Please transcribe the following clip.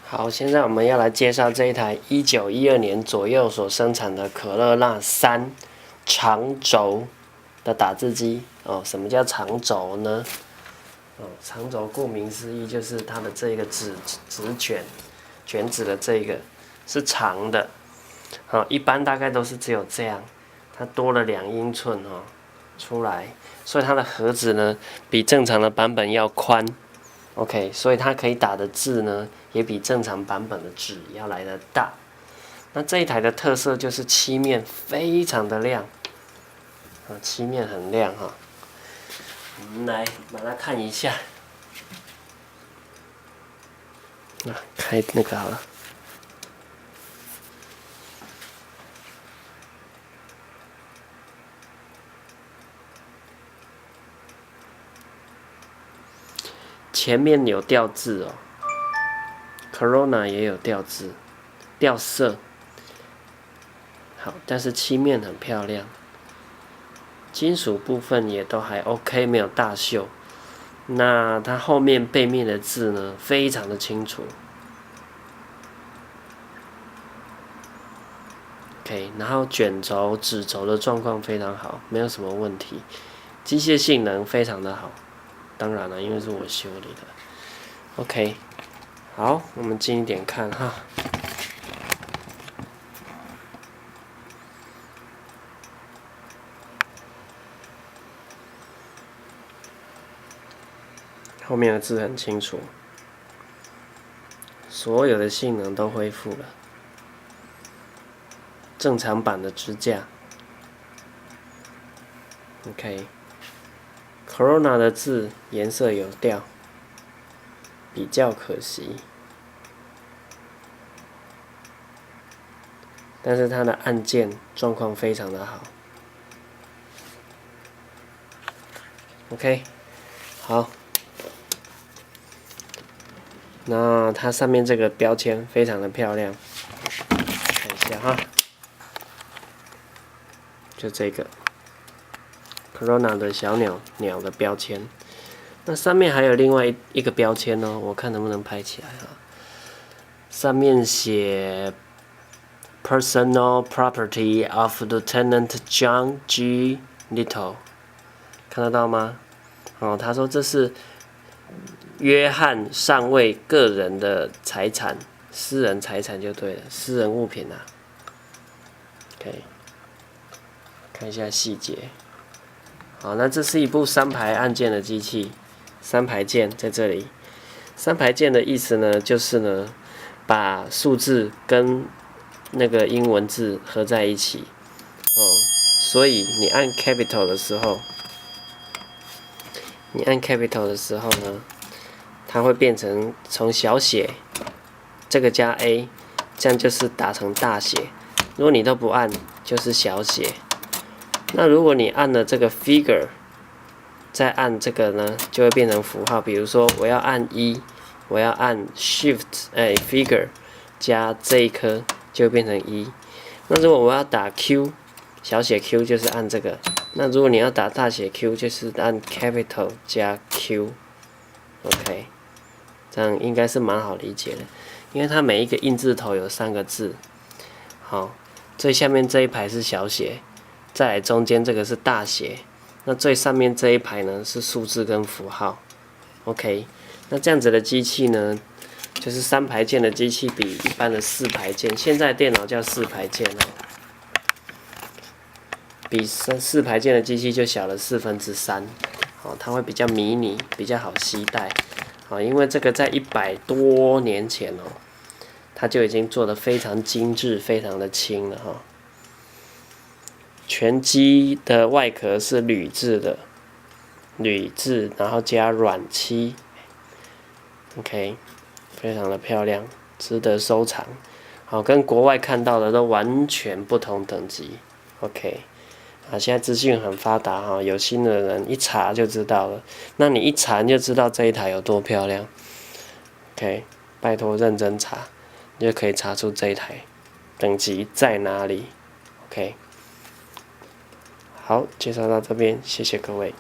好，现在我们要来介绍这一台1912年左右所生产的可乐那3长轴的打字机哦。什么叫长轴呢？长轴顾名思义就是它的这个纸卷纸的这个是长的，一般大概都是只有这样，它多了2英寸出来，所以它的盒子呢比正常的版本要宽。OK， 所以它可以打的字呢，也比正常版本的纸要来得大。那这一台的特色就是漆面非常的亮，漆面很亮哈。我们来把它看一下，开那个好了。前面有掉字哦 ，Corona 也有掉字，掉色。好，但是漆面很漂亮，金属部分也都还 OK， 没有大锈。那它后面背面的字呢，非常的清楚。OK， 然后卷轴、纸轴的状况非常好，没有什么问题，机械性能非常的好。当然了，因为是我修理的。OK， 好，我们近一点看哈。后面的字很清楚，所有的性能都恢复了。正常版的支架 ，OK。Corona 的字颜色有掉，比较可惜。但是它的按键状况非常的好。OK， 好。那它上面这个标签非常的漂亮，看一下哈，就这个 Corona 的小鸟的标签。那上面还有另外一个标签哦，我看能不能拍起来啊。上面写 Personal Property of Lieutenant John G. Little， 看得到吗？他说这是约翰上尉个人的财产，私人财产就对了，私人物品啊。OK， 看一下细节。好，那这是一部3排按键的机器，3排键在这里。3排键的意思呢，就是呢，把数字跟那个英文字合在一起。所以你按 Capital 的时候，呢，它会变成从小写，这个加 A， 这样就是打成大写。如果你都不按，就是小写。那如果你按了这个 Figure， 再按这个呢，就会变成符号。比如说我要按1，我要按 Shift Figure 加这一颗，就会变成1。那如果我要打 Q， 小写 Q 就是按这个。那如果你要打大写 Q， 就是按 Capital 加 Q。OK， 这样应该是蛮好理解的，因为它每一个印字头有3个字。好，最下面这一排是小写，再来中间这个是大写，那最上面这一排呢是数字跟符号。OK， 那这样子的机器呢，就是3排键的机器比一般的4排键，现在电脑叫4排键哦，比4排键的机器就小了3/4。它会比较迷你，比较好携带。因为这个在100多年前它就已经做得非常精致，非常的轻了哈。全机的外壳是铝制的，然后加软漆。OK， 非常的漂亮，值得收藏。跟国外看到的都完全不同等级。OK。现在资讯很发达有心的人一查就知道了。那你一查你就知道这一台有多漂亮。OK， 拜托认真查，你就可以查出这一台等级在哪里。OK， 好，介绍到这边，谢谢各位。